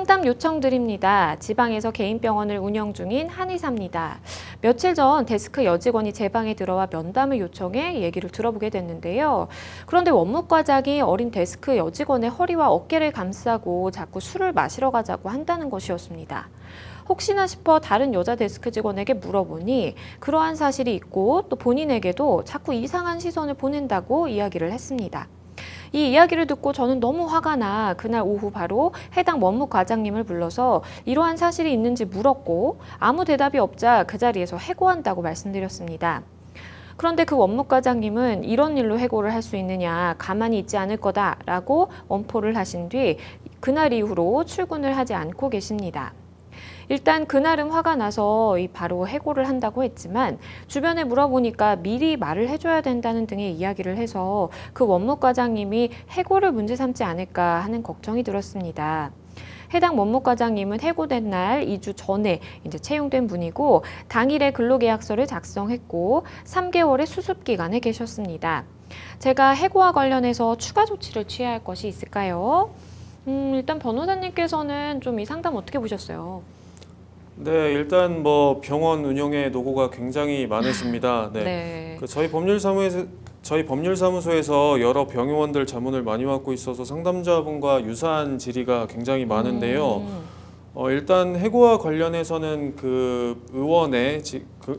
상담 요청드립니다. 지방에서 개인 병원을 운영 중인 한의사입니다. 며칠 전 데스크 여직원이 제 방에 들어와 면담을 요청해 얘기를 들어보게 됐는데요. 그런데 원무과장이 어린 데스크 여직원의 허리와 어깨를 감싸고 자꾸 술을 마시러 가자고 한다는 것이었습니다. 혹시나 싶어 다른 여자 데스크 직원에게 물어보니 그러한 사실이 있고 또 본인에게도 자꾸 이상한 시선을 보낸다고 이야기를 했습니다. 이 이야기를 듣고 저는 너무 화가 나 그날 오후 바로 해당 원무과장님을 불러서 이러한 사실이 있는지 물었고 아무 대답이 없자 그 자리에서 해고한다고 말씀드렸습니다. 그런데 그 원무과장님은 이런 일로 해고를 할 수 있느냐, 가만히 있지 않을 거다라고 원포를 하신 뒤 그날 이후로 출근을 하지 않고 계십니다. 일단 그날은 화가 나서 바로 해고를 한다고 했지만 주변에 물어보니까 미리 말을 해줘야 된다는 등의 이야기를 해서 그 원무과장님이 해고를 문제 삼지 않을까 하는 걱정이 들었습니다. 해당 원무과장님은 해고된 날 2주 전에 이제 채용된 분이고 당일에 근로계약서를 작성했고 3개월의 수습기간에 계셨습니다. 제가 해고와 관련해서 추가 조치를 취해야 할 것이 있을까요? 일단 변호사님께서는 좀 이 상담 어떻게 보셨어요? 네, 일단 뭐 병원 운영의 노고가 굉장히 많으십니다. 네. 네. 저희 법률사무소에서 여러 병원들 자문을 많이 맡고 있어서 상담자분과 유사한 질의가 굉장히 많은데요. 일단 해고와 관련해서는 그 의원의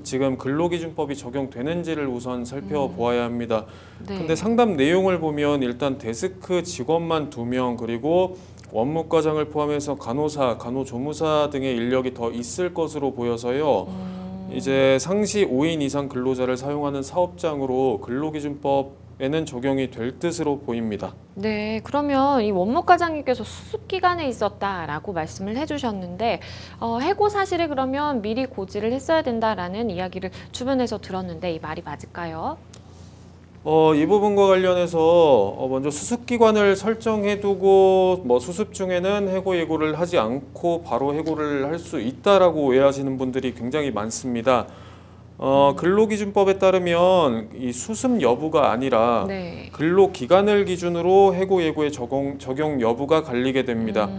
지금 근로기준법이 적용되는지를 우선 살펴보아야 합니다. 네. 근데 상담 내용을 보면 일단 데스크 직원만 2명 그리고 원무과장을 포함해서 간호사, 간호조무사 등의 인력이 더 있을 것으로 보여서요. 이제 상시 5인 이상 근로자를 사용하는 사업장으로 근로기준법에는 적용이 될 뜻으로 보입니다. 네, 그러면 이 원무과장님께서 수습기간에 있었다라고 말씀을 해주셨는데 해고 사실을 그러면 미리 고지를 했어야 된다라는 이야기를 주변에서 들었는데 이 말이 맞을까요? 이 부분과 관련해서 먼저 수습기관을 설정해두고 수습 중에는 해고 예고를 하지 않고 바로 해고를 할 수 있다라고 오해하시는 분들이 굉장히 많습니다. 근로기준법에 따르면 이 수습 여부가 아니라 네. 근로기간을 기준으로 해고 예고의 적용 여부가 갈리게 됩니다.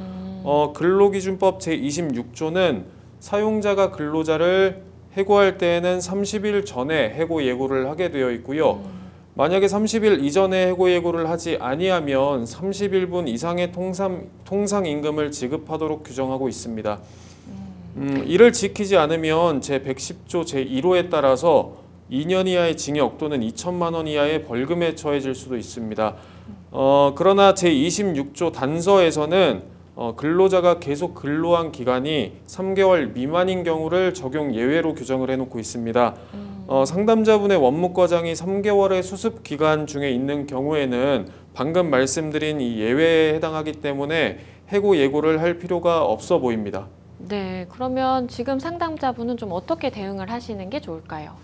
근로기준법 제26조는 사용자가 근로자를 해고할 때에는 30일 전에 해고 예고를 하게 되어 있고요. 만약에 30일 이전에 해고 예고를 하지 아니하면 30일분 이상의 통상임금을 지급하도록 규정하고 있습니다. 이를 지키지 않으면 제110조 제1호에 따라서 2년 이하의 징역 또는 2천만 원 이하의 벌금에 처해질 수도 있습니다. 그러나 제26조 단서에서는 근로자가 계속 근로한 기간이 3개월 미만인 경우를 적용 예외로 규정을 해놓고 있습니다. 상담자분의 원무과장이 3개월의 수습 기간 중에 있는 경우에는 방금 말씀드린 이 예외에 해당하기 때문에 해고 예고를 할 필요가 없어 보입니다. 네, 그러면 지금 상담자분은 좀 어떻게 대응을 하시는 게 좋을까요?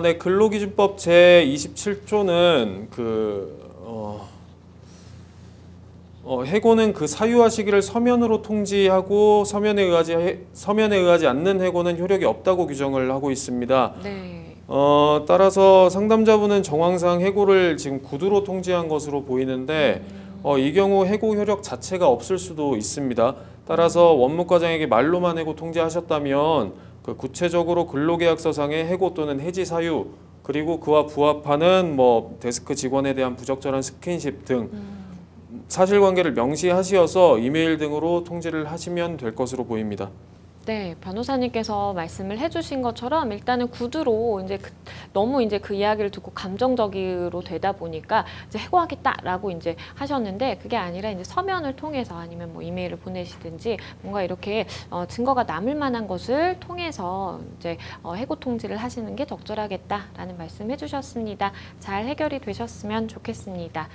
네, 근로기준법 제27조는 해고는 그 사유와 시기를 서면으로 통지하고 서면에 의하지 않는 해고는 효력이 없다고 규정을 하고 있습니다. 네. 따라서 상담자분은 정황상 해고를 지금 구두로 통지한 것으로 보이는데 이 경우 해고 효력 자체가 없을 수도 있습니다. 따라서 원무과장에게 말로만 해고 통지하셨다면 구체적으로 근로계약서상의 해고 또는 해지 사유 그리고 그와 부합하는 데스크 직원에 대한 부적절한 스킨십 등 사실관계를 명시하시어서 이메일 등으로 통지를 하시면 될 것으로 보입니다. 네, 변호사님께서 말씀을 해주신 것처럼 일단은 구두로 너무 그 이야기를 듣고 감정적으로 되다 보니까 이제 해고하겠다라고 하셨는데 그게 아니라 서면을 통해서 아니면 이메일을 보내시든지 뭔가 이렇게 증거가 남을 만한 것을 통해서 해고 통지를 하시는 게 적절하겠다라는 말씀 해주셨습니다. 잘 해결이 되셨으면 좋겠습니다.